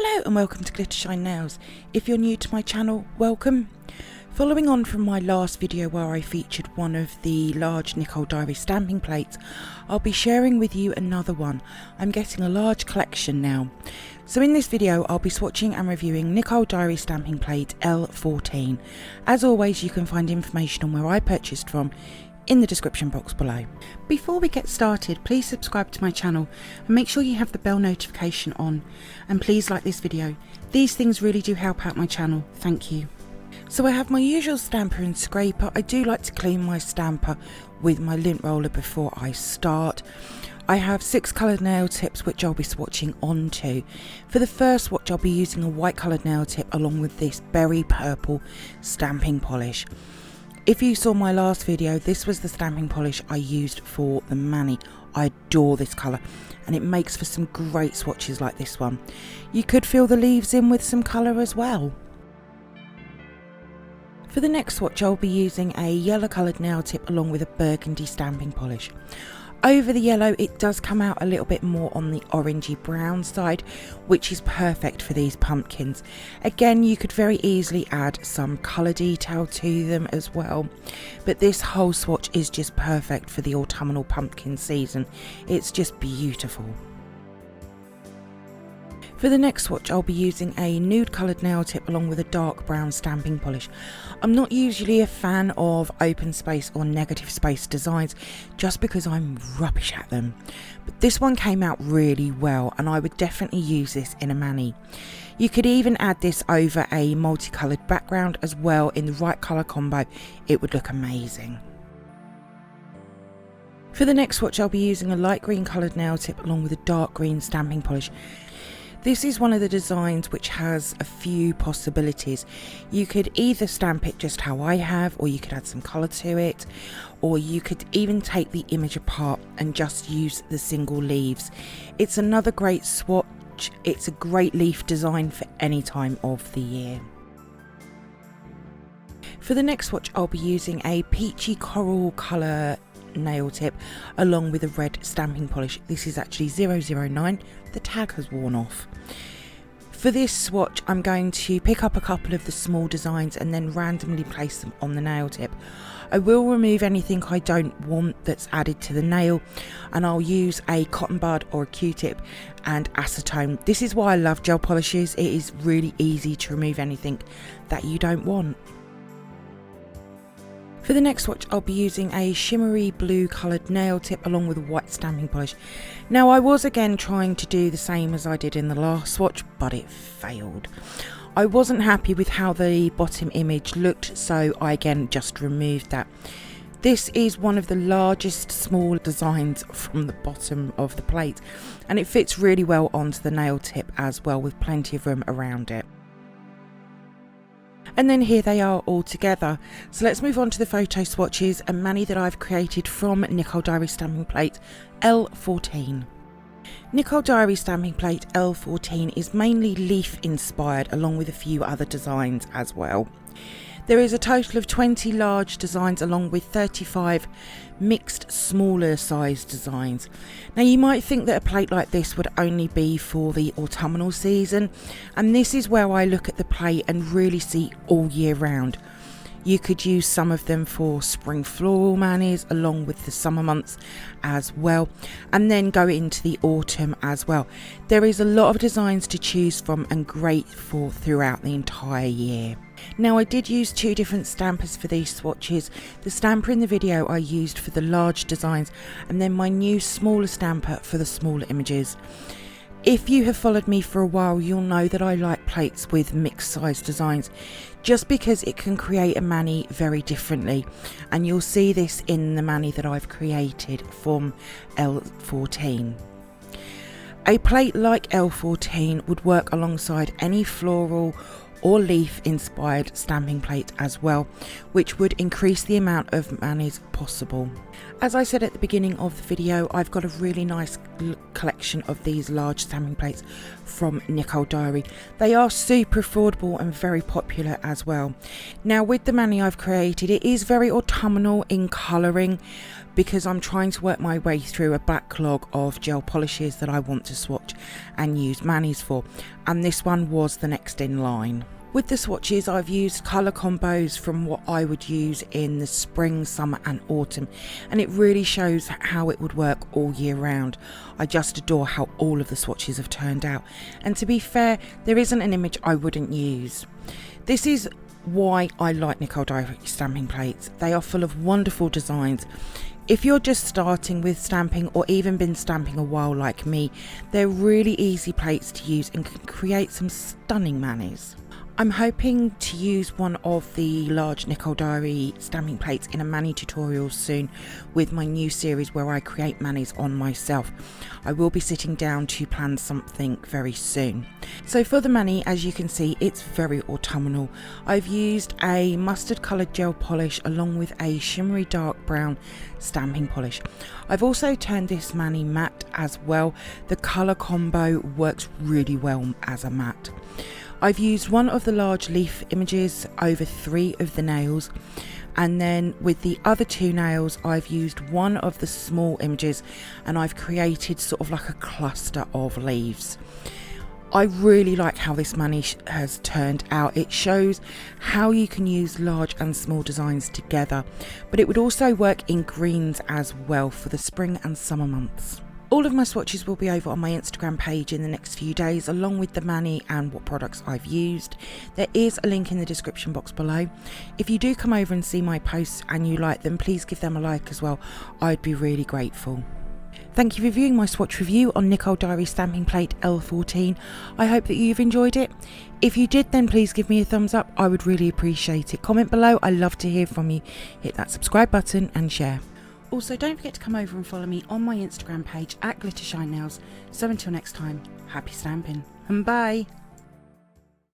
Hello and welcome to glittershinenails. If you're new to my channel, welcome. Following on from my last video where I featured one of the large Nicole Diary stamping plates, I'll be sharing with you another one. I'm getting a large collection now. So in this video I'll be swatching and reviewing Nicole Diary stamping plate L14. As always, you can find information on where I purchased from in the description box below. Before we get started, please subscribe to my channel and make sure you have the bell notification on, and please like this video. These things really do help out my channel, thank you. So I have my usual stamper and scraper. I do like to clean my stamper with my lint roller before I start. I have 6 coloured nail tips which I'll be swatching onto. For the first swatch I'll be using a white coloured nail tip along with this berry purple stamping polish. If you saw my last video, this was the stamping polish I used for the mani. I adore this colour and it makes for some great swatches like this one. You could fill the leaves in with some colour as well. For the next swatch I'll be using a yellow coloured nail tip along with a burgundy stamping polish. Over the yellow it does come out a little bit more on the orangey brown side, which is perfect for these pumpkins. Again, you could very easily add some colour detail to them as well, but this whole swatch is just perfect for the autumnal pumpkin season. It's just beautiful. For the next swatch I'll be using a nude coloured nail tip along with a dark brown stamping polish. I'm not usually a fan of open space or negative space designs just because I'm rubbish at them, but this one came out really well and I would definitely use this in a mani. You could even add this over a multicoloured background as well. In the right colour combo it would look amazing. For the next swatch I'll be using a light green coloured nail tip along with a dark green stamping polish. This is one of the designs which has a few possibilities. You could either stamp it just how I have, or you could add some colour to it, or you could even take the image apart and just use the single leaves. It's another great swatch. It's a great leaf design for any time of the year. For the next swatch I'll be using a peachy coral colour nail tip along with a red stamping polish. This is actually 009. The tag has worn off. For this swatch I'm going to pick up a couple of the small designs and then randomly place them on the nail tip. I will remove anything I don't want that's added to the nail, and I'll use a cotton bud or a Q-tip and acetone. This is why I love gel polishes. It is really easy to remove anything that you don't want. For the next swatch I'll be using a shimmery blue coloured nail tip along with a white stamping polish. Now I was again trying to do the same as I did in the last swatch, but it failed. I wasn't happy with how the bottom image looked, so I again just removed that. This is one of the largest small designs from the bottom of the plate and it fits really well onto the nail tip as well, with plenty of room around it. And then here they are all together. So let's move on to the photo swatches and mani that I've created from Nicole Diary stamping plate L14. Nicole Diary stamping plate L14 is mainly leaf inspired along with a few other designs as well. There is a total of 20 large designs along with 35 mixed smaller size designs. Now you might think that a plate like this would only be for the autumnal season, and this is where I look at the plate and really see all year round. You could use some of them for spring floral manis along with the summer months as well, and then go into the autumn as well. There is a lot of designs to choose from and great for throughout the entire year. Now I did use 2 different stampers for these swatches. The stamper in the video I used for the large designs, and then my new smaller stamper for the smaller images. If you have followed me for a while, you'll know that I like plates with mixed size designs just because it can create a mani very differently, and you'll see this in the mani that I've created from L14. A plate like L14 would work alongside any floral or leaf inspired stamping plate as well, which would increase the amount of manis possible. As I said at the beginning of the video, I've got a really nice collection of these large stamping plates from Nicole Diary. They are super affordable and very popular as well. Now with the mani I've created, it is very autumnal in colouring because I'm trying to work my way through a backlog of gel polishes that I want to swatch and use manis for, and this one was the next in line. With the swatches, I've used colour combos from what I would use in the spring, summer and autumn, and it really shows how it would work all year round. I just adore how all of the swatches have turned out, and to be fair, there isn't an image I wouldn't use. This is why I like Nicole Diary stamping plates. They are full of wonderful designs. If you're just starting with stamping or even been stamping a while like me, they're really easy plates to use and can create some stunning manis. I'm hoping to use one of the large Nicole Diary stamping plates in a mani tutorial soon with my new series where I create manis on myself. I will be sitting down to plan something very soon. So for the mani, as you can see, it's very autumnal. I've used a mustard coloured gel polish along with a shimmery dark brown stamping polish. I've also turned this mani matte as well. The colour combo works really well as a matte. I've used one of the large leaf images over 3 of the nails, and then with the other 2 nails I've used one of the small images and I've created sort of like a cluster of leaves. I really like how this mani has turned out. It shows how you can use large and small designs together, but it would also work in greens as well for the spring and summer months. All of my swatches will be over on my Instagram page in the next few days, along with the mani and what products I've used. There is a link in the description box below. If you do come over and see my posts and you like them, please give them a like as well. I'd be really grateful. Thank you for viewing my swatch review on Nicole Diary stamping plate L14. I hope that you've enjoyed it. If you did, then please give me a thumbs up. I would really appreciate it. Comment below. I love to hear from you. Hit that subscribe button and share. Also, don't forget to come over and follow me on my Instagram page at glittershinenails. So until next time, happy stamping and bye!